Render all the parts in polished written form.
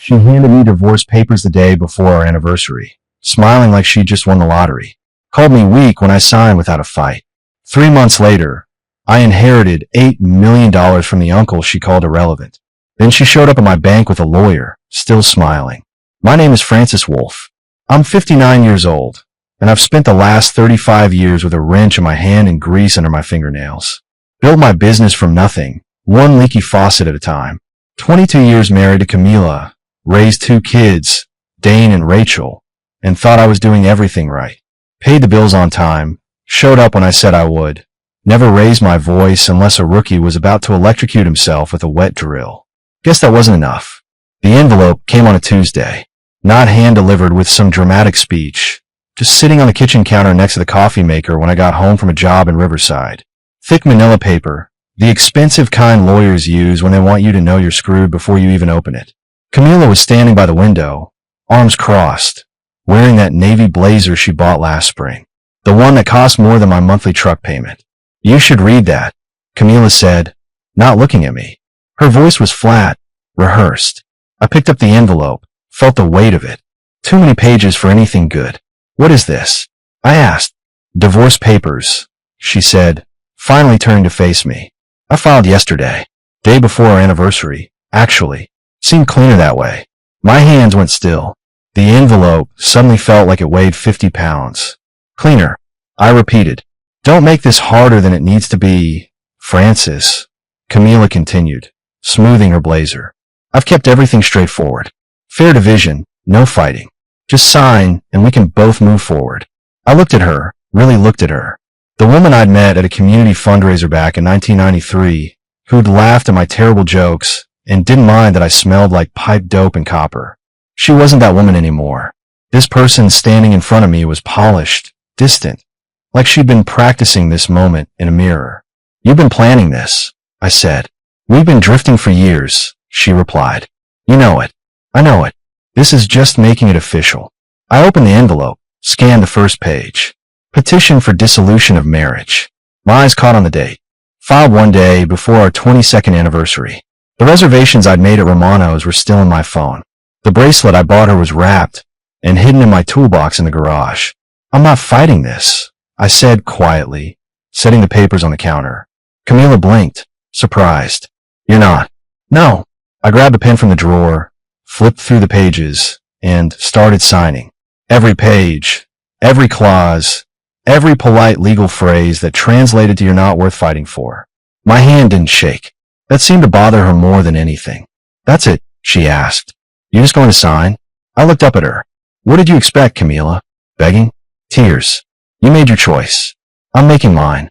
She handed me divorce papers the day before our anniversary, smiling like she just won the lottery. Called me weak when I signed without a fight. 3 months later, I inherited $8 million from the uncle she called irrelevant. Then she showed up at my bank with a lawyer, still smiling. My name is Francis Wolf. I'm 59 years old, and I've spent the last 35 years with a wrench in my hand and grease under my fingernails. Built my business from nothing, one leaky faucet at a time. 22 years married to Camila, raised 2 kids, Dane and Rachel, and thought I was doing everything right. Paid the bills on time, showed up when I said I would, never raised my voice unless a rookie was about to electrocute himself with a wet drill. Guess that wasn't enough. The envelope came on a Tuesday, not hand-delivered with some dramatic speech, just sitting on the kitchen counter next to the coffee maker when I got home from a job in Riverside. Thick manila paper, the expensive kind lawyers use when they want you to know you're screwed before you even open it. Camila was standing by the window, arms crossed, wearing that navy blazer she bought last spring, the one that cost more than my monthly truck payment. You should read that, Camila said, not looking at me. Her voice was flat, rehearsed. I picked up the envelope, felt the weight of it. Too many pages for anything good. What is this? I asked. Divorce papers, she said, finally turning to face me. I filed yesterday, day before our anniversary, actually. Seemed cleaner that way. My hands went still. The envelope suddenly felt like it weighed 50 pounds. Cleaner, I repeated. Don't make this harder than it needs to be, Francis, Camila continued, smoothing her blazer. I've kept everything straightforward. Fair division, no fighting. Just sign and we can both move forward. I looked at her, really looked at her. The woman I'd met at a community fundraiser back in 1993, who'd laughed at my terrible jokes and didn't mind that I smelled like pipe dope and copper. She wasn't that woman anymore. This person standing in front of me was polished, distant, like she'd been practicing this moment in a mirror. You've been planning this, I said. We've been drifting for years, she replied. You know it. I know it. This is just making it official. I opened the envelope, scanned the first page. Petition for dissolution of marriage. My eyes caught on the date. Filed one day before our 22nd anniversary. The reservations I'd made at Romano's were still in my phone. The bracelet I bought her was wrapped and hidden in my toolbox in the garage. I'm not fighting this, I said quietly, setting the papers on the counter. Camila blinked, surprised. You're not? No. I grabbed a pen from the drawer, flipped through the pages, and started signing. Every page, every clause, every polite legal phrase that translated to you're not worth fighting for. My hand didn't shake. That seemed to bother her more than anything. That's it, she asked. You just going to sign? I looked up at her. What did you expect, Camila? Begging? Tears. You made your choice. I'm making mine.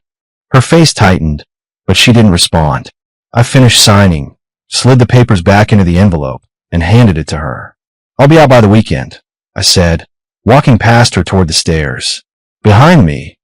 Her face tightened, but she didn't respond. I finished signing, slid the papers back into the envelope, and handed it to her. I'll be out by the weekend, I said, walking past her toward the stairs. Behind me,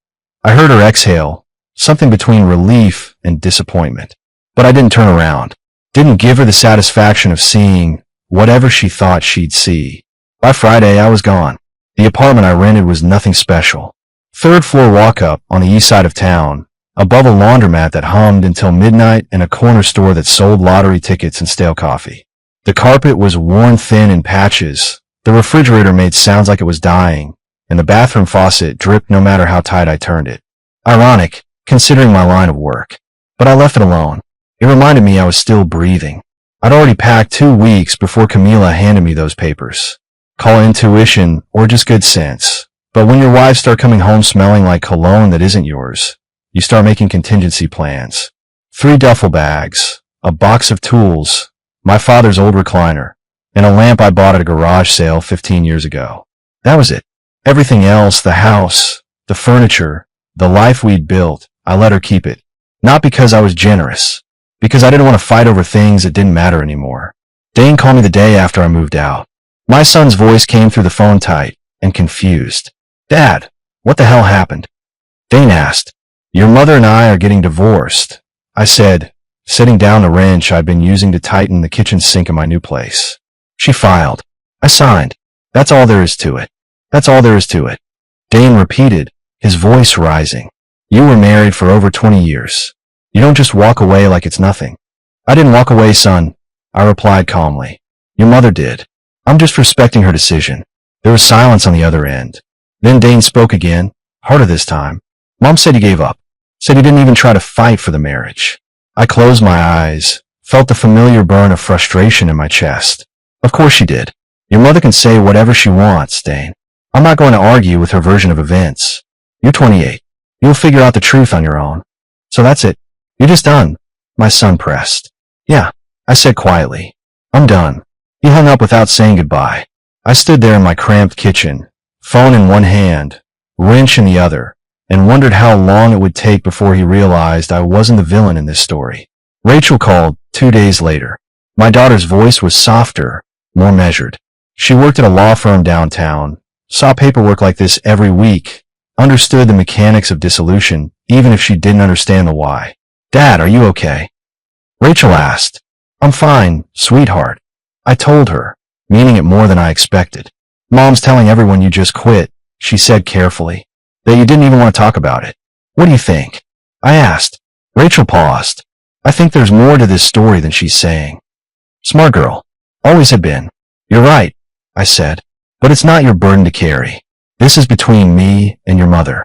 I heard her exhale, something between relief and disappointment. But I didn't turn around, didn't give her the satisfaction of seeing whatever she thought she'd see. By Friday, I was gone. The apartment I rented was nothing special. 3rd floor walk-up on the east side of town, above a laundromat that hummed until midnight and a corner store that sold lottery tickets and stale coffee. The carpet was worn thin in patches, the refrigerator made sounds like it was dying, and the bathroom faucet dripped no matter how tight I turned it. Ironic, considering my line of work. But I left it alone. It reminded me I was still breathing. I'd already packed 2 weeks before Camila handed me those papers. Call it intuition or just good sense. But when your wives start coming home smelling like cologne that isn't yours, you start making contingency plans. 3 duffel bags, a box of tools, my father's old recliner, and a lamp I bought at a garage sale 15 years ago. That was it. Everything else, the house, the furniture, the life we'd built, I let her keep it. Not because I was generous, because I didn't want to fight over things that didn't matter anymore. Dane called me the day after I moved out. My son's voice came through the phone tight and confused. Dad, what the hell happened? Dane asked. Your mother and I are getting divorced, I said, setting down the wrench I'd been using to tighten the kitchen sink in my new place. She filed. I signed. That's all there is to it. That's all there is to it. Dane repeated, his voice rising. You were married for over 20 years. You don't just walk away like it's nothing. I didn't walk away, son, I replied calmly. Your mother did. I'm just respecting her decision. There was silence on the other end. Then Dane spoke again, harder this time. Mom said he gave up. Said he didn't even try to fight for the marriage. I closed my eyes, felt the familiar burn of frustration in my chest. Of course she did. Your mother can say whatever she wants, Dane. I'm not going to argue with her version of events. You're 28. You'll figure out the truth on your own. So that's it. You're just done. My son pressed. Yeah, I said quietly. I'm done. He hung up without saying goodbye. I stood there in my cramped kitchen, phone in one hand, wrench in the other, and wondered how long it would take before he realized I wasn't the villain in this story. Rachel called 2 days later. My daughter's voice was softer, more measured. She worked at a law firm downtown, saw paperwork like this every week, understood the mechanics of dissolution, even if she didn't understand the why. Dad, are you okay? Rachel asked. I'm fine, sweetheart. I told her, meaning it more than I expected. Mom's telling everyone you just quit, she said carefully. That you didn't even want to talk about it. What do you think? I asked. Rachel paused. I think there's more to this story than she's saying. Smart girl. Always have been. You're right, I said. But it's not your burden to carry. This is between me and your mother.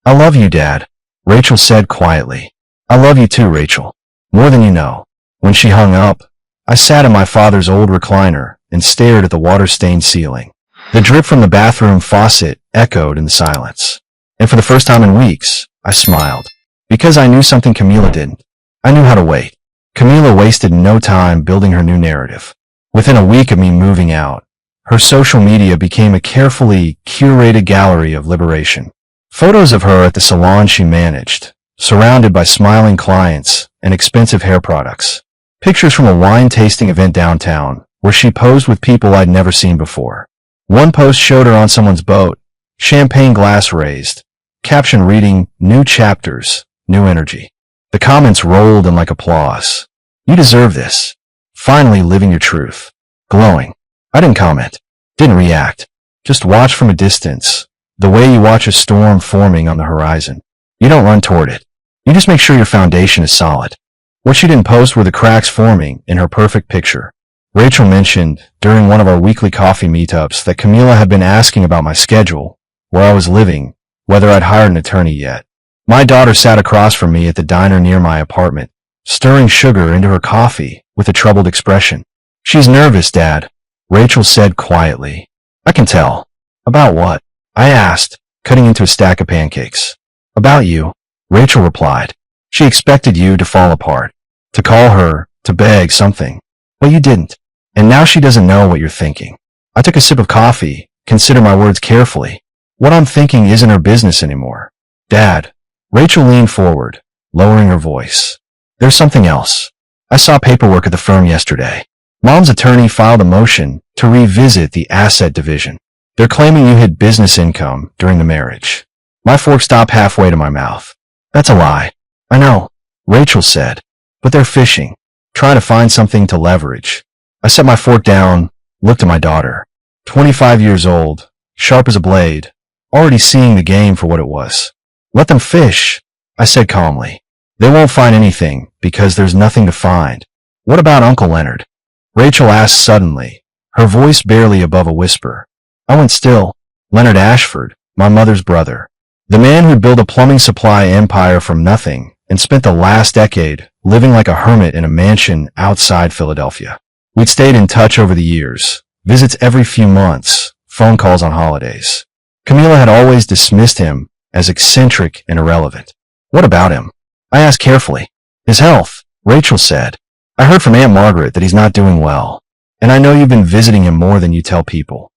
I love you, Dad, Rachel said quietly. I love you too, Rachel. More than you know. When she hung up, I sat in my father's old recliner and stared at the water-stained ceiling. The drip from the bathroom faucet echoed in the silence. And for the first time in weeks, I smiled. Because I knew something Camila didn't. I knew how to wait. Camila wasted no time building her new narrative. Within a week of me moving out, her social media became a carefully curated gallery of liberation. Photos of her at the salon she managed, surrounded by smiling clients and expensive hair products. Pictures from a wine-tasting event downtown, where she posed with people I'd never seen before. One post showed her on someone's boat, champagne glass raised, caption reading, "New chapters, new energy." The comments rolled in like applause. You deserve this. Finally living your truth. Glowing. I didn't comment. Didn't react. Just watched from a distance. The way you watch a storm forming on the horizon. You don't run toward it. You just make sure your foundation is solid. What she didn't post were the cracks forming in her perfect picture. Rachel mentioned during one of our weekly coffee meetups that Camila had been asking about my schedule, where I was living, whether I'd hired an attorney yet. My daughter sat across from me at the diner near my apartment, stirring sugar into her coffee with a troubled expression. She's nervous, Dad, Rachel said quietly. I can tell. About what? I asked, cutting into a stack of pancakes. About you, Rachel replied. She expected you to fall apart, to call her, to beg something. But you didn't. And now she doesn't know what you're thinking. I took a sip of coffee, consider my words carefully. What I'm thinking isn't her business anymore. Dad, Rachel leaned forward, lowering her voice. There's something else. I saw paperwork at the firm yesterday. Mom's attorney filed a motion to revisit the asset division. They're claiming you hid business income during the marriage. My fork stopped halfway to my mouth. That's a lie. I know, Rachel said, but they're fishing, trying to find something to leverage. I set my fork down, looked at my daughter. 25 years old, sharp as a blade, already seeing the game for what it was. Let them fish, I said calmly. They won't find anything because there's nothing to find. What about Uncle Leonard? Rachel asked suddenly, her voice barely above a whisper. I went still. Leonard Ashford, my mother's brother. The man who built a plumbing supply empire from nothing and spent the last decade living like a hermit in a mansion outside Philadelphia. We'd stayed in touch over the years, visits every few months, phone calls on holidays. Camila had always dismissed him as eccentric and irrelevant. What about him? I asked carefully. His health, Rachel said. I heard from Aunt Margaret that he's not doing well, and I know you've been visiting him more than you tell people.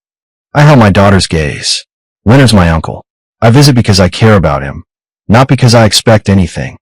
I held my daughter's gaze. Leonard's my uncle. I visit because I care about him, not because I expect anything.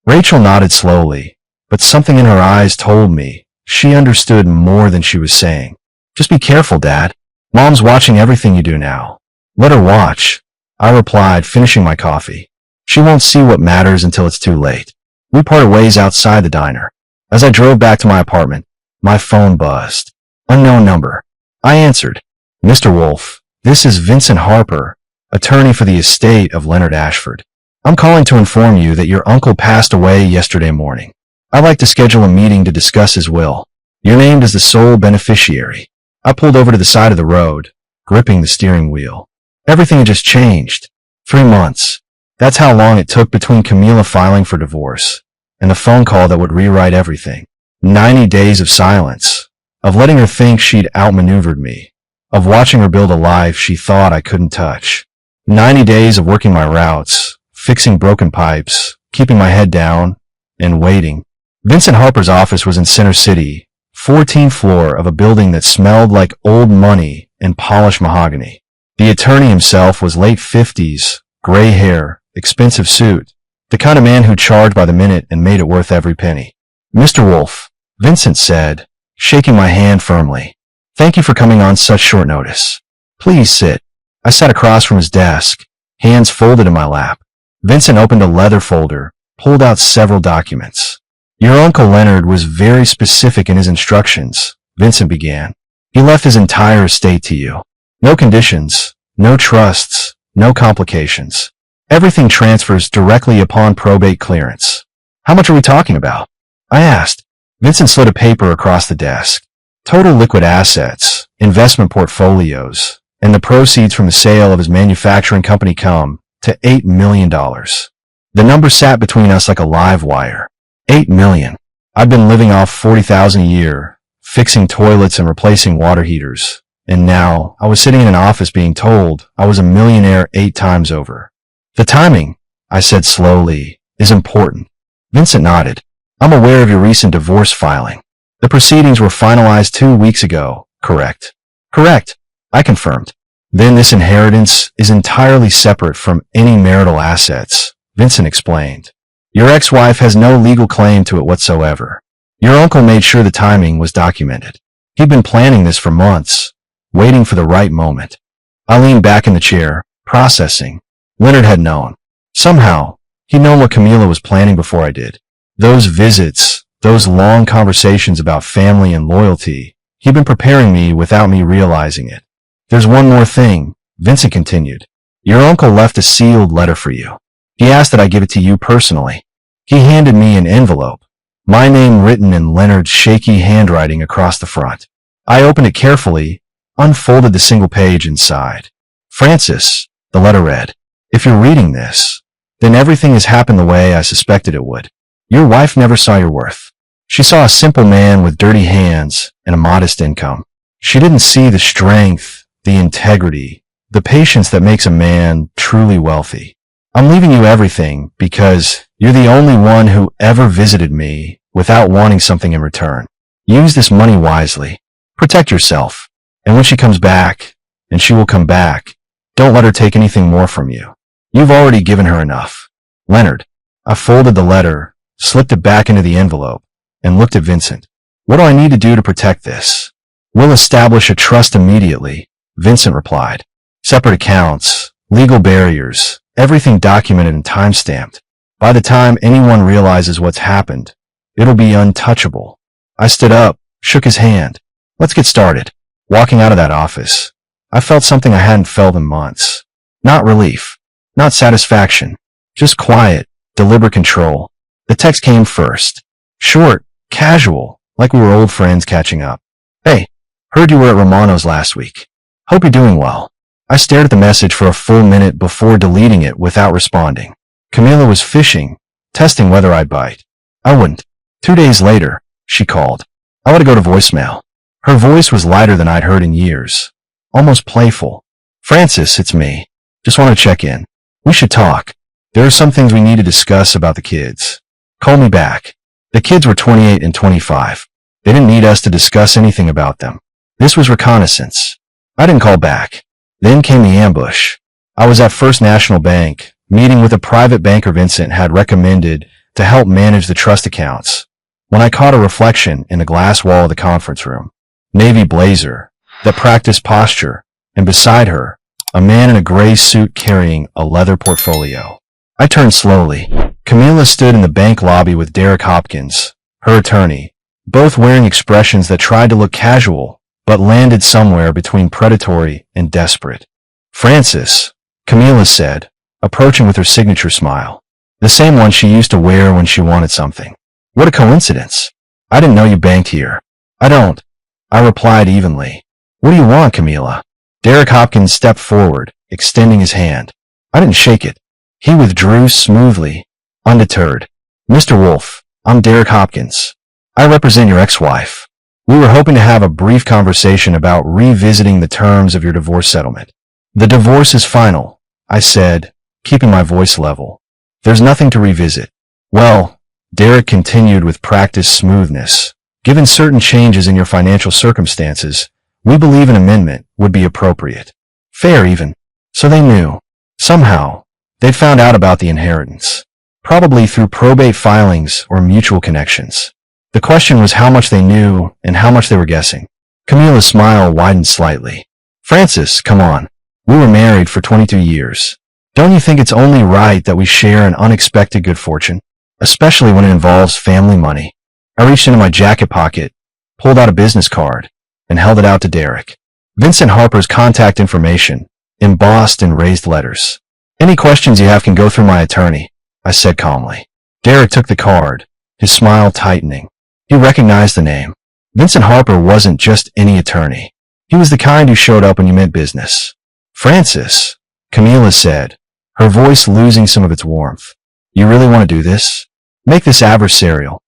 Rachel nodded slowly, but something in her eyes told me she understood more than she was saying. Just be careful, Dad. Mom's watching everything you do now. Let her watch, I replied, finishing my coffee. She won't see what matters until it's too late. We parted ways outside the diner. As I drove back to my apartment, my phone buzzed. Unknown number. I answered. Mr. Wolf, this is Vincent Harper, attorney for the estate of Leonard Ashford. I'm calling to inform you that your uncle passed away yesterday morning. I'd like to schedule a meeting to discuss his will. You're named as the sole beneficiary. I pulled over to the side of the road, gripping the steering wheel. Everything had just changed. 3 months. That's how long it took between Camila filing for divorce and the phone call that would rewrite everything. 90 days of silence, of letting her think she'd outmaneuvered me, of watching her build a life she thought I couldn't touch. 90 days of working my routes, fixing broken pipes, keeping my head down, and waiting. Vincent Harper's office was in Center City, 14th floor of a building that smelled like old money and polished mahogany. The attorney himself was late 50s, gray hair, expensive suit, the kind of man who charged by the minute and made it worth every penny. Mr. Wolf, Vincent said, shaking my hand firmly. Thank you for coming on such short notice. Please sit. I sat across from his desk, hands folded in my lap. Vincent opened a leather folder, pulled out several documents. Your Uncle Leonard was very specific in his instructions, Vincent began. He left his entire estate to you. No conditions, no trusts, no complications. Everything transfers directly upon probate clearance. How much are we talking about? I asked. Vincent slid a paper across the desk. Total liquid assets, investment portfolios, and the proceeds from the sale of his manufacturing company come to $8 million. The number sat between us like a live wire. $8 million. I'd been living off $40,000 a year, fixing toilets and replacing water heaters. And now I was sitting in an office being told I was a millionaire 8 times over. The timing, I said slowly, is important. Vincent nodded. I'm aware of your recent divorce filing. The proceedings were finalized 2 weeks ago, correct? Correct, I confirmed. Then this inheritance is entirely separate from any marital assets, Vincent explained. Your ex-wife has no legal claim to it whatsoever. Your uncle made sure the timing was documented. He'd been planning this for months, waiting for the right moment. I leaned back in the chair, processing. Leonard had known. Somehow, he'd known what Camila was planning before I did. Those visits, those long conversations about family and loyalty, he'd been preparing me without me realizing it. There's one more thing, Vincent continued. Your uncle left a sealed letter for you. He asked that I give it to you personally. He handed me an envelope, my name written in Leonard's shaky handwriting across the front. I opened it carefully, unfolded the single page inside. Francis, the letter read, if you're reading this, then everything has happened the way I suspected it would. Your wife never saw your worth. She saw a simple man with dirty hands and a modest income. She didn't see the strength, the integrity, the patience that makes a man truly wealthy. I'm leaving you everything because you're the only one who ever visited me without wanting something in return. Use this money wisely. Protect yourself. And when she comes back, and she will come back, don't let her take anything more from you. You've already given her enough. Leonard. I folded the letter, slipped it back into the envelope, and looked at Vincent. What do I need to do to protect this? We'll establish a trust immediately, Vincent replied. Separate accounts, legal barriers, everything documented and time-stamped. By the time anyone realizes what's happened, it'll be untouchable. I stood up, shook his hand. Let's get started. Walking out of that office, I felt something I hadn't felt in months. Not relief, not satisfaction, just quiet, deliberate control. The text came first. Short, casual, like we were old friends catching up. Hey, heard you were at Romano's last week. Hope you're doing well. I stared at the message for a full minute before deleting it without responding. Camila was fishing, testing whether I'd bite. I wouldn't. 2 days later, she called. I let it go to voicemail. Her voice was lighter than I'd heard in years. Almost playful. Francis, it's me. Just want to check in. We should talk. There are some things we need to discuss about the kids. Call me back. The kids were 28 and 25. They didn't need us to discuss anything about them. This was reconnaissance. I didn't call back. Then came the ambush. I was at First National Bank, meeting with a private banker Vincent had recommended to help manage the trust accounts, when I caught a reflection in the glass wall of the conference room. Navy blazer, that practiced posture, and beside her, a man in a gray suit carrying a leather portfolio. I turned slowly. Camila stood in the bank lobby with Derek Hopkins, her attorney, both wearing expressions that tried to look casual, but landed somewhere between predatory and desperate. Francis, Camila said, approaching with her signature smile. The same one she used to wear when she wanted something. What a coincidence. I didn't know you banked here. I don't. I replied evenly. What do you want, Camila? Derek Hopkins stepped forward, extending his hand. I didn't shake it. He withdrew smoothly, undeterred. Mr. Wolf, I'm Derek Hopkins. I represent your ex-wife. We were hoping to have a brief conversation about revisiting the terms of your divorce settlement. The divorce is final, I said, keeping my voice level. There's nothing to revisit. Well, Derek continued with practiced smoothness. Given certain changes in your financial circumstances, we believe an amendment would be appropriate. Fair even. So they knew. Somehow, they'd found out about the inheritance. Probably through probate filings or mutual connections. The question was how much they knew and how much they were guessing. Camila's smile widened slightly. Francis, come on. We were married for 22 years. Don't you think it's only right that we share an unexpected good fortune? Especially when it involves family money. I reached into my jacket pocket, pulled out a business card, and held it out to Derek. Vincent Harper's contact information, embossed in raised letters. Any questions you have can go through my attorney, I said calmly. Derek took the card, his smile tightening. He recognized the name. Vincent Harper wasn't just any attorney. He was the kind who showed up when you meant business. Francis, Camila said, her voice losing some of its warmth. You really want to do this? Make this adversarial.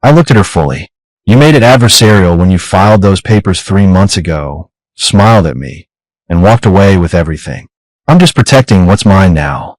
I looked at her fully. You made it adversarial when you filed those papers 3 months ago, smiled at me, and walked away with everything. I'm just protecting what's mine now.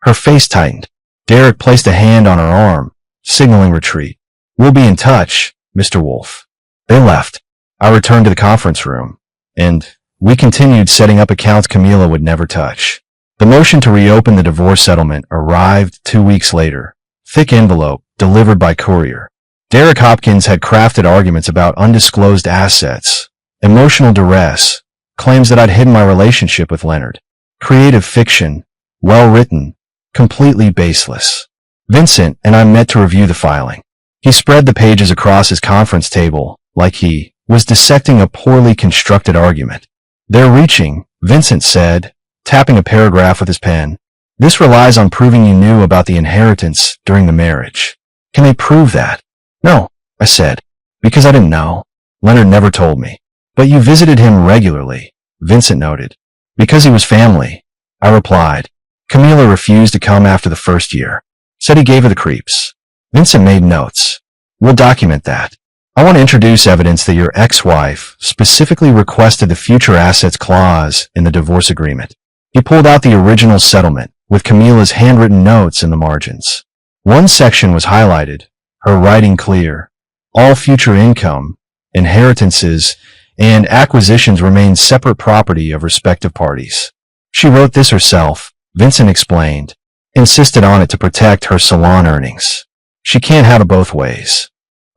Her face tightened. Derek placed a hand on her arm, signaling retreat. We'll be in touch, Mr. Wolf. They left. I returned to the conference room, and we continued setting up accounts Camila would never touch. The motion to reopen the divorce settlement arrived 2 weeks later. Thick envelope, delivered by courier. Derek Hopkins had crafted arguments about undisclosed assets, emotional duress, claims that I'd hidden my relationship with Leonard. Creative fiction, well-written, completely baseless. Vincent and I met to review the filing. He spread the pages across his conference table like he was dissecting a poorly constructed argument. They're reaching, Vincent said, tapping a paragraph with his pen. This relies on proving you knew about the inheritance during the marriage. Can they prove that? No, I said, because I didn't know. Leonard never told me. But you visited him regularly, Vincent noted. Because he was family, I replied. Camila refused to come after the first year. Said he gave her the creeps. Vincent made notes. We'll document that. I want to introduce evidence that your ex-wife specifically requested the future assets clause in the divorce agreement. He pulled out the original settlement with Camila's handwritten notes in the margins. One section was highlighted, her writing clear. All future income, inheritances, and acquisitions remain separate property of respective parties. She wrote this herself, Vincent explained, insisted on it to protect her salon earnings. She can't have it both ways.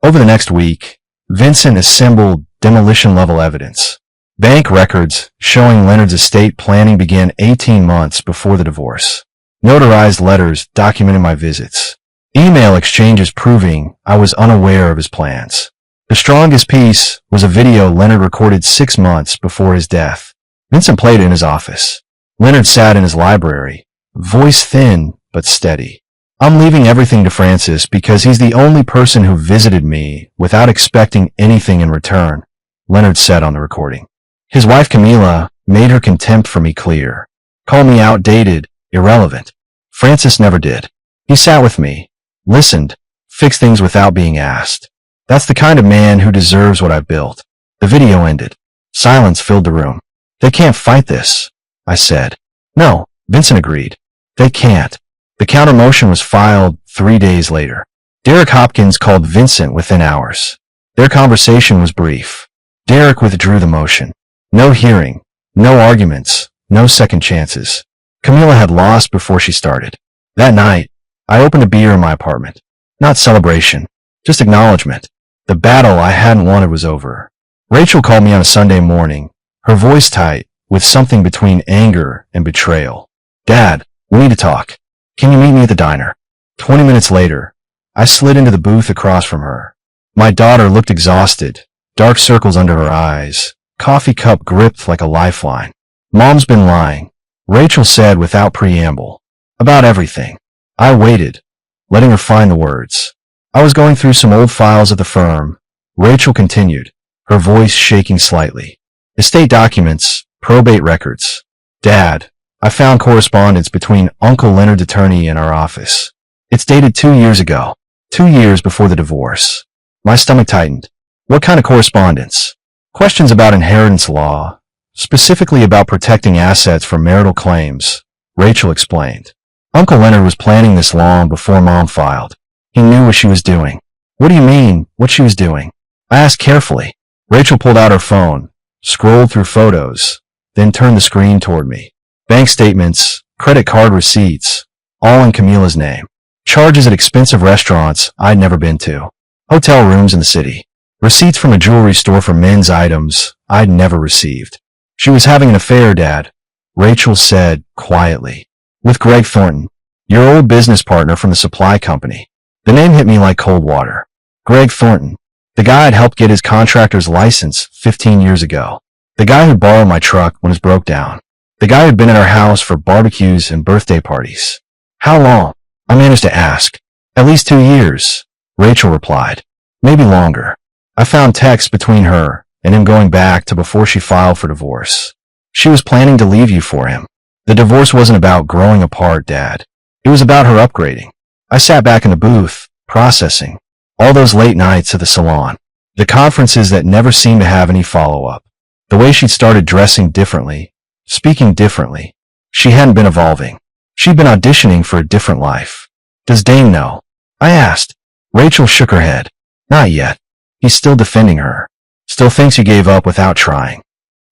Over the next week, Vincent assembled demolition-level evidence. Bank records showing Leonard's estate planning began 18 months before the divorce. Notarized letters documenting my visits. Email exchanges proving I was unaware of his plans. The strongest piece was a video Leonard recorded 6 months before his death. Vincent played it in his office. Leonard sat in his library, voice thin but steady. I'm leaving everything to Francis because he's the only person who visited me without expecting anything in return, Leonard said on the recording. His wife Camila made her contempt for me clear. Called me outdated, irrelevant. Francis never did. He sat with me, listened, fixed things without being asked. That's the kind of man who deserves what I've built. The video ended. Silence filled the room. They can't fight this, I said. No, Vincent agreed. They can't. The counter motion was filed 3 days later. Derek Hopkins called Vincent within hours. Their conversation was brief. Derek withdrew the motion. No hearing, no arguments, no second chances. Camila had lost before she started. That night, I opened a beer in my apartment. Not celebration, just acknowledgement. The battle I hadn't wanted was over. Rachel called me on a Sunday morning, her voice tight, with something between anger and betrayal. Dad, we need to talk. Can you meet me at the diner? 20 minutes later, I slid into the booth across from her. My daughter looked exhausted, dark circles under her eyes, coffee cup gripped like a lifeline. Mom's been lying, Rachel said without preamble. About everything. I waited, letting her find the words. I was going through some old files at the firm. Rachel continued, her voice shaking slightly. Estate documents, probate records. Dad, I found correspondence between Uncle Leonard's attorney and our office. It's dated 2 years ago, 2 years before the divorce. My stomach tightened. What kind of correspondence? Questions about inheritance law, specifically about protecting assets from marital claims, Rachel explained. Uncle Leonard was planning this long before Mom filed. He knew what she was doing. What do you mean, what she was doing? I asked carefully. Rachel pulled out her phone, scrolled through photos, then turned the screen toward me. Bank statements, credit card receipts, all in Camila's name. Charges at expensive restaurants I'd never been to. Hotel rooms in the city. Receipts from a jewelry store for men's items I'd never received. She was having an affair, Dad, Rachel said quietly. With Greg Thornton, your old business partner from the supply company. The name hit me like cold water. Greg Thornton, the guy I'd helped get his contractor's license 15 years ago. The guy who borrowed my truck when it broke down. The guy who'd been at our house for barbecues and birthday parties. How long? I managed to ask. At least 2 years, Rachel replied. Maybe longer. I found texts between her and him going back to before she filed for divorce. She was planning to leave you for him. The divorce wasn't about growing apart, Dad. It was about her upgrading. I sat back in the booth, processing. All those late nights at the salon. The conferences that never seemed to have any follow-up. The way she'd started dressing differently, speaking differently. She hadn't been evolving. She'd been auditioning for a different life. Does Dane know? I asked. Rachel shook her head. Not yet. He's still defending her. Still thinks you gave up without trying.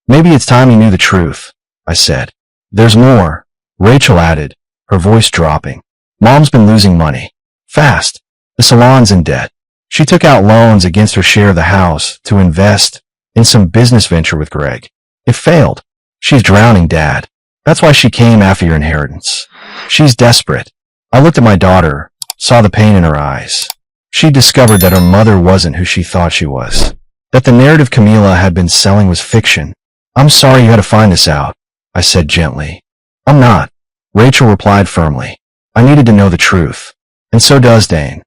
Maybe it's time you knew the truth, I said. There's more, Rachel added, her voice dropping. Mom's been losing money. Fast. The salon's in debt. She took out loans against her share of the house to invest in some business venture with Greg. It failed. She's drowning, Dad. That's why she came after your inheritance. She's desperate. I looked at my daughter, saw the pain in her eyes. She discovered that her mother wasn't who she thought she was. That the narrative Camila had been selling was fiction. I'm sorry you had to find this out, I said gently. I'm not, Rachel replied firmly. I needed to know the truth. And so does Dane.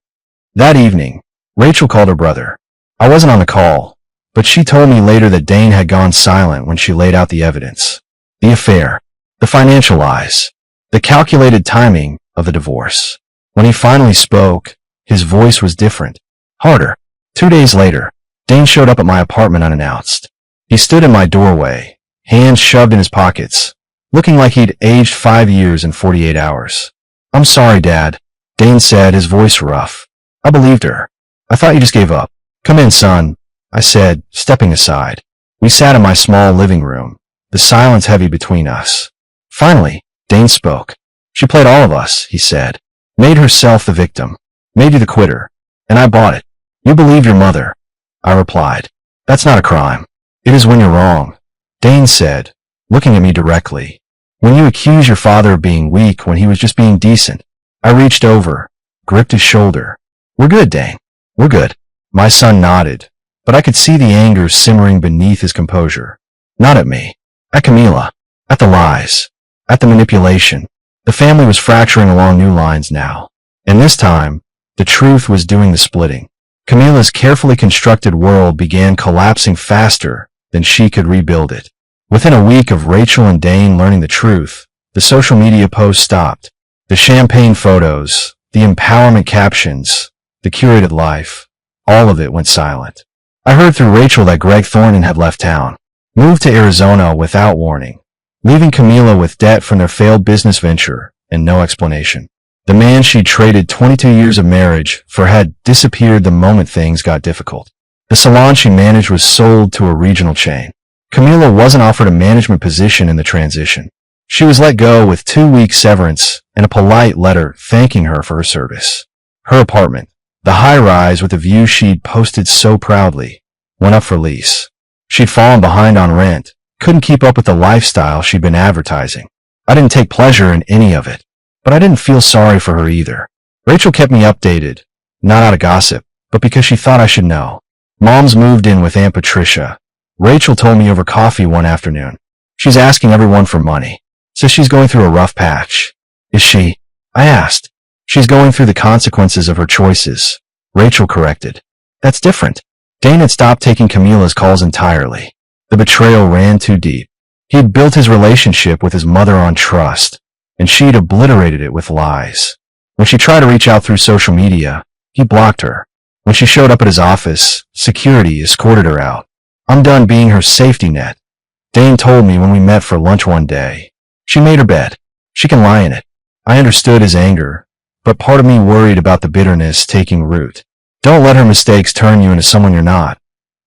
That evening, Rachel called her brother. I wasn't on the call, but she told me later that Dane had gone silent when she laid out the evidence. The affair, the financial lies, the calculated timing of the divorce. When he finally spoke, his voice was different, harder. 2 days later, Dane showed up at my apartment unannounced. He stood in my doorway, hands shoved in his pockets, looking like he'd aged 5 years in 48 hours. I'm sorry, Dad, Dane said, his voice rough. I believed her. I thought you just gave up. Come in, son, I said, stepping aside. We sat in my small living room, the silence heavy between us. Finally, Dane spoke. She played all of us, he said. Made herself the victim. Made you the quitter. And I bought it. You believed your mother. I replied. That's not a crime. It is when you're wrong. Dane said, looking at me directly. When you accuse your father of being weak when he was just being decent. I reached over, gripped his shoulder. We're good, Dane. We're good. My son nodded, but I could see the anger simmering beneath his composure. Not at me. At Camila. At the lies. At the manipulation. The family was fracturing along new lines now. And this time, the truth was doing the splitting. Camila's carefully constructed world began collapsing faster than she could rebuild it. Within a week of Rachel and Dane learning the truth, the social media posts stopped. The champagne photos, the empowerment captions, the curated life, all of it went silent. I heard through Rachel that Greg Thornton had left town, moved to Arizona without warning, leaving Camila with debt from their failed business venture and no explanation. The man she'd traded 22 years of marriage for had disappeared the moment things got difficult. The salon she managed was sold to a regional chain. Camila wasn't offered a management position in the transition. She was let go with 2-week severance and a polite letter thanking her for her service. Her apartment, the high-rise with the view she'd posted so proudly, went up for lease. She'd fallen behind on rent, couldn't keep up with the lifestyle she'd been advertising. I didn't take pleasure in any of it, but I didn't feel sorry for her either. Rachel kept me updated, not out of gossip, but because she thought I should know. Mom's moved in with Aunt Patricia. Rachel told me over coffee one afternoon. She's asking everyone for money. Says she's going through a rough patch. Is she? I asked. She's going through the consequences of her choices. Rachel corrected. That's different. Dane had stopped taking Camila's calls entirely. The betrayal ran too deep. He had built his relationship with his mother on trust, and she'd obliterated it with lies. When she tried to reach out through social media, he blocked her. When she showed up at his office, security escorted her out. I'm done being her safety net, Dane told me when we met for lunch one day. She made her bed. She can lie in it. I understood his anger, but part of me worried about the bitterness taking root. Don't let her mistakes turn you into someone you're not,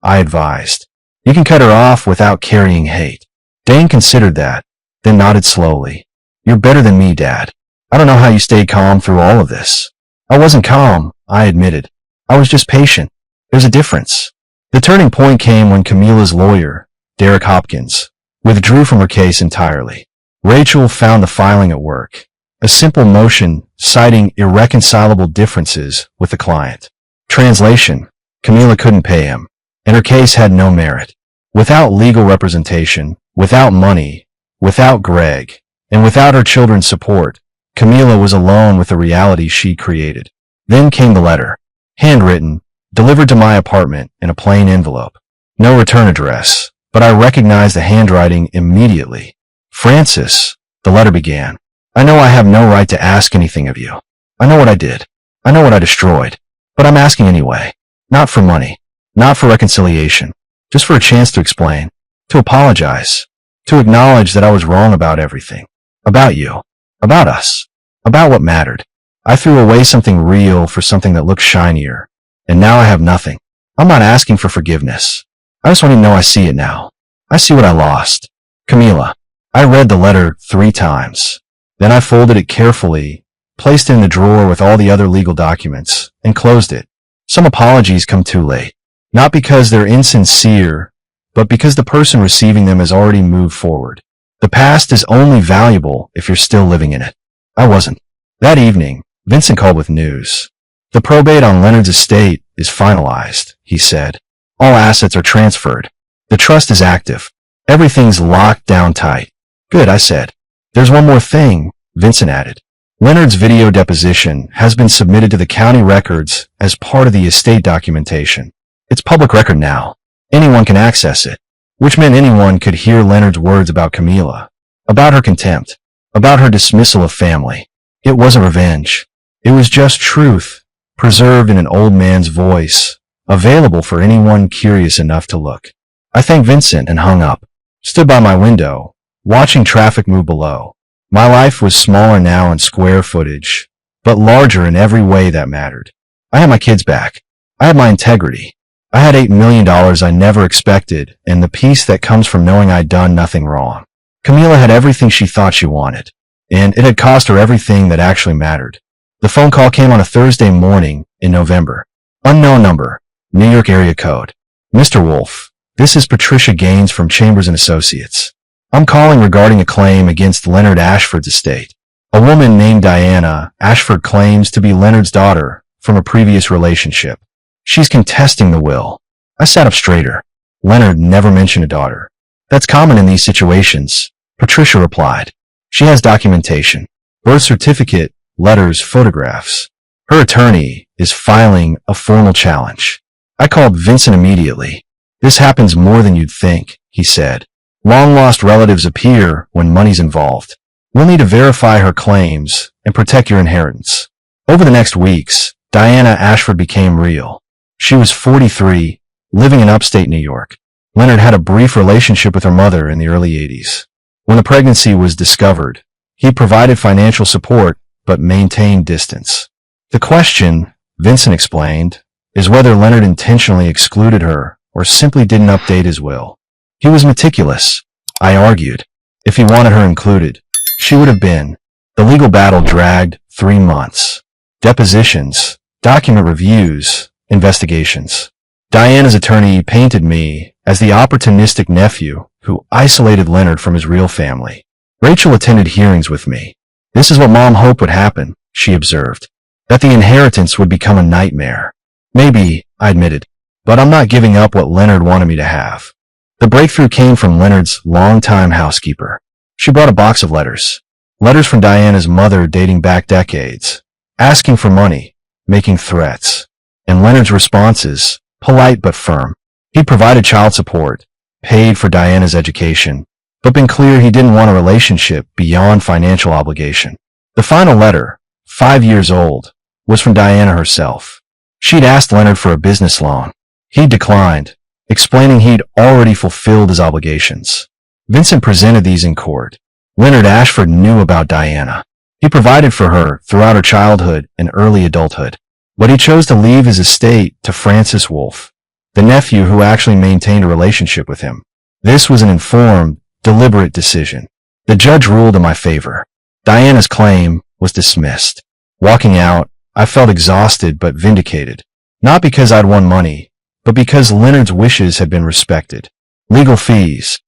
I advised. You can cut her off without carrying hate. Dane considered that, then nodded slowly. You're better than me, Dad. I don't know how you stayed calm through all of this. I wasn't calm, I admitted. I was just patient. There's a difference. The turning point came when Camila's lawyer, Derek Hopkins, withdrew from her case entirely. Rachel found the filing at work, a simple motion citing irreconcilable differences with the client. Translation: Camila couldn't pay him, and her case had no merit. Without legal representation, without money, without Greg, and without her children's support, Camila was alone with the reality she created. Then came the letter, handwritten, delivered to my apartment in a plain envelope. No return address, but I recognized the handwriting immediately. Francis, the letter began. I know I have no right to ask anything of you. I know what I did. I know what I destroyed. But I'm asking anyway. Not for money. Not for reconciliation. Just for a chance to explain. To apologize. To acknowledge that I was wrong about everything. About you. About us. About what mattered. I threw away something real for something that looked shinier. And now I have nothing. I'm not asking for forgiveness. I just want you to know I see it now. I see what I lost. Camila. I read the letter 3 times. Then I folded it carefully, placed it in the drawer with all the other legal documents, and closed it. Some apologies come too late. Not because they're insincere, but because the person receiving them has already moved forward. The past is only valuable if you're still living in it. I wasn't. That evening, Vincent called with news. The probate on Leonard's estate is finalized, he said. All assets are transferred. The trust is active. Everything's locked down tight. Good, I said. There's one more thing, Vincent added. Leonard's video deposition has been submitted to the county records as part of the estate documentation. It's public record now. Anyone can access it, which meant anyone could hear Leonard's words about Camila, about her contempt, about her dismissal of family. It wasn't revenge. It was just truth, preserved in an old man's voice, available for anyone curious enough to look. I thanked Vincent and hung up, stood by my window, watching traffic move below. My life was smaller now in square footage, but larger in every way that mattered. I had my kids back. I had my integrity. I had $8 million I never expected, and the peace that comes from knowing I'd done nothing wrong. Camila had everything she thought she wanted, and it had cost her everything that actually mattered. The phone call came on a Thursday morning in November. Unknown number, New York area code. Mr. Wolf, this is Patricia Gaines from Chambers & Associates. I'm calling regarding a claim against Leonard Ashford's estate. A woman named Diana Ashford claims to be Leonard's daughter from a previous relationship. She's contesting the will. I sat up straighter. Leonard never mentioned a daughter. That's common in these situations, Patricia replied. She has documentation. Birth certificate, letters, photographs. Her attorney is filing a formal challenge. I called Vincent immediately. This happens more than you'd think, he said. Long-lost relatives appear when money's involved. We'll need to verify her claims and protect your inheritance. Over the next weeks, Diana Ashford became real. She was 43, living in upstate New York. Leonard had a brief relationship with her mother in the early 80s. When the pregnancy was discovered, he provided financial support but maintained distance. The question, Vincent explained, is whether Leonard intentionally excluded her or simply didn't update his will. He was meticulous, I argued. If he wanted her included, she would have been. The legal battle dragged 3 months. Depositions, document reviews, investigations. Diana's attorney painted me as the opportunistic nephew who isolated Leonard from his real family. Rachel attended hearings with me. This is what Mom hoped would happen, she observed. That the inheritance would become a nightmare. Maybe, I admitted, but I'm not giving up what Leonard wanted me to have. The breakthrough came from Leonard's longtime housekeeper. She brought a box of letters. Letters from Diana's mother dating back decades, asking for money, making threats. And Leonard's responses, polite but firm. He provided child support, paid for Diana's education, but been clear he didn't want a relationship beyond financial obligation. The final letter, 5 years old, was from Diana herself. She'd asked Leonard for a business loan. He declined, explaining he'd already fulfilled his obligations. Vincent presented these in court. Leonard Ashford knew about Diana. He provided for her throughout her childhood and early adulthood, but he chose to leave his estate to Francis Wolfe, the nephew who actually maintained a relationship with him. This was an informed, deliberate decision. The judge ruled in my favor. Diana's claim was dismissed. Walking out, I felt exhausted but vindicated, not because I'd won money, but because Leonard's wishes had been respected. Legal fees.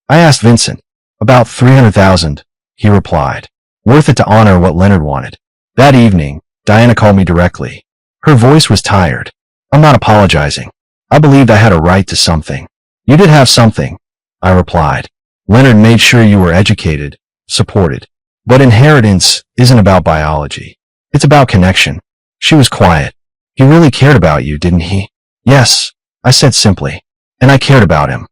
I asked Vincent. About $300,000, he replied. Worth it to honor what Leonard wanted. That evening, Diana called me directly. Her voice was tired. I'm not apologizing. I believed I had a right to something. You did have something, I replied. Leonard made sure you were educated, supported. But inheritance isn't about biology. It's about connection. She was quiet. He really cared about you, didn't he? Yes, I said simply. And I cared about him.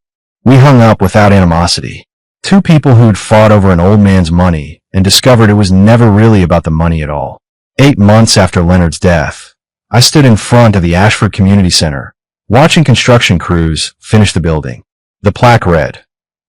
We hung up without animosity. Two people who'd fought over an old man's money and discovered it was never really about the money at all. 8 months after Leonard's death, I stood in front of the Ashford Community Center, watching construction crews finish the building. The plaque read,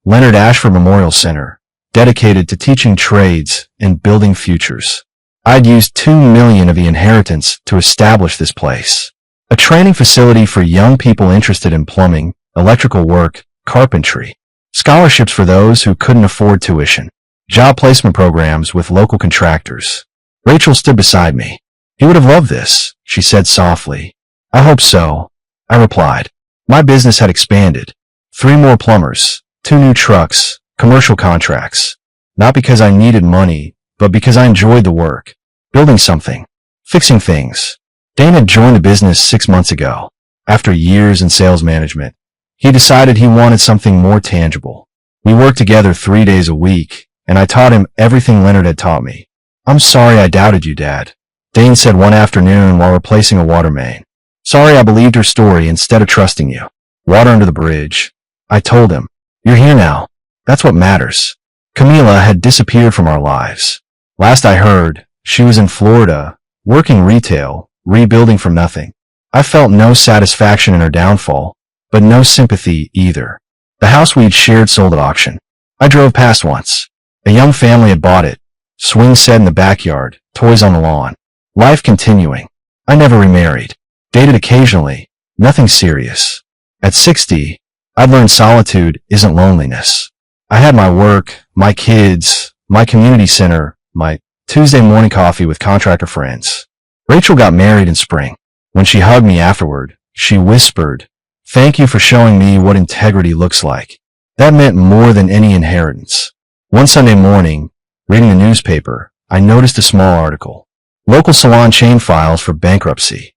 Leonard Ashford Memorial Center, dedicated to teaching trades and building futures. I'd used $2 million of the inheritance to establish this place. A training facility for young people interested in plumbing, electrical work, carpentry. Scholarships for those who couldn't afford tuition. Job placement programs with local contractors. Rachel stood beside me. He would have loved this, she said softly. I hope so, I replied. My business had expanded. 3 more plumbers, 2 new trucks, commercial contracts. Not because I needed money, but because I enjoyed the work. Building something. Fixing things. Dane had joined the business 6 months ago. After years in sales management, he decided he wanted something more tangible. We worked together 3 days a week, and I taught him everything Leonard had taught me. I'm sorry I doubted you, Dad, Dane said one afternoon while replacing a water main. Sorry I believed her story instead of trusting you. Water under the bridge. I told him, you're here now. That's what matters. Camila had disappeared from our lives. Last I heard, she was in Florida, working retail, rebuilding from nothing. I felt no satisfaction in her downfall, but no sympathy either. The house we'd shared sold at auction. I drove past once. A young family had bought it. Swing set in the backyard, toys on the lawn. Life continuing. I never remarried. Dated occasionally. Nothing serious. At 60, I'd learned solitude isn't loneliness. I had my work, my kids, my community center, my Tuesday morning coffee with contractor friends. Rachel got married in spring. When she hugged me afterward, she whispered, "Thank you for showing me what integrity looks like." That meant more than any inheritance. One Sunday morning, reading the newspaper, I noticed a small article. Local salon chain files for bankruptcy.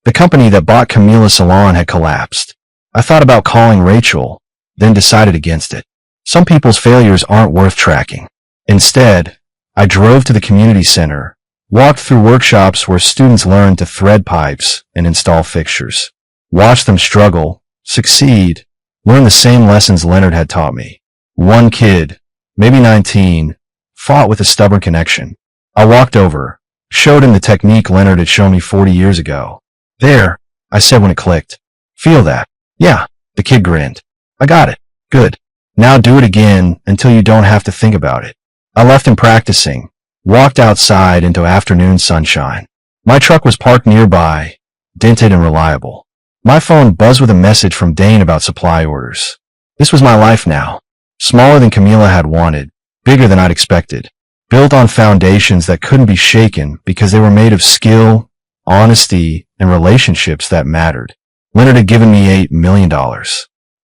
The company that bought Camila's salon had collapsed. I thought about calling Rachel, then decided against it. Some people's failures aren't worth tracking. Instead, I drove to the community center, walked through workshops where students learned to thread pipes and install fixtures, watched them struggle, succeed, learn the same lessons Leonard had taught me. One kid, maybe 19, fought with a stubborn connection. I walked over, showed him the technique Leonard had shown me 40 years ago. "There," I said when it clicked. "Feel that?" "Yeah," the kid grinned. "I got it. Good. Now do it again until you don't have to think about it." I left him practicing, walked outside into afternoon sunshine. My truck was parked nearby, dented and reliable. My phone buzzed with a message from Dane about supply orders. This was my life now. Smaller than Camila had wanted, bigger than I'd expected, built on foundations that couldn't be shaken because they were made of skill, honesty, and relationships that mattered. Leonard had given me $8 million.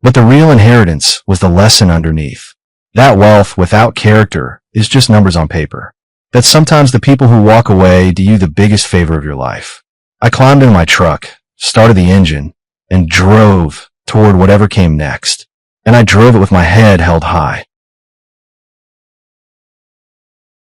But the real inheritance was the lesson underneath. That wealth without character is just numbers on paper. That sometimes the people who walk away do you the biggest favor of your life. I climbed into my truck, started the engine, and drove toward whatever came next. And I drove it with my head held high.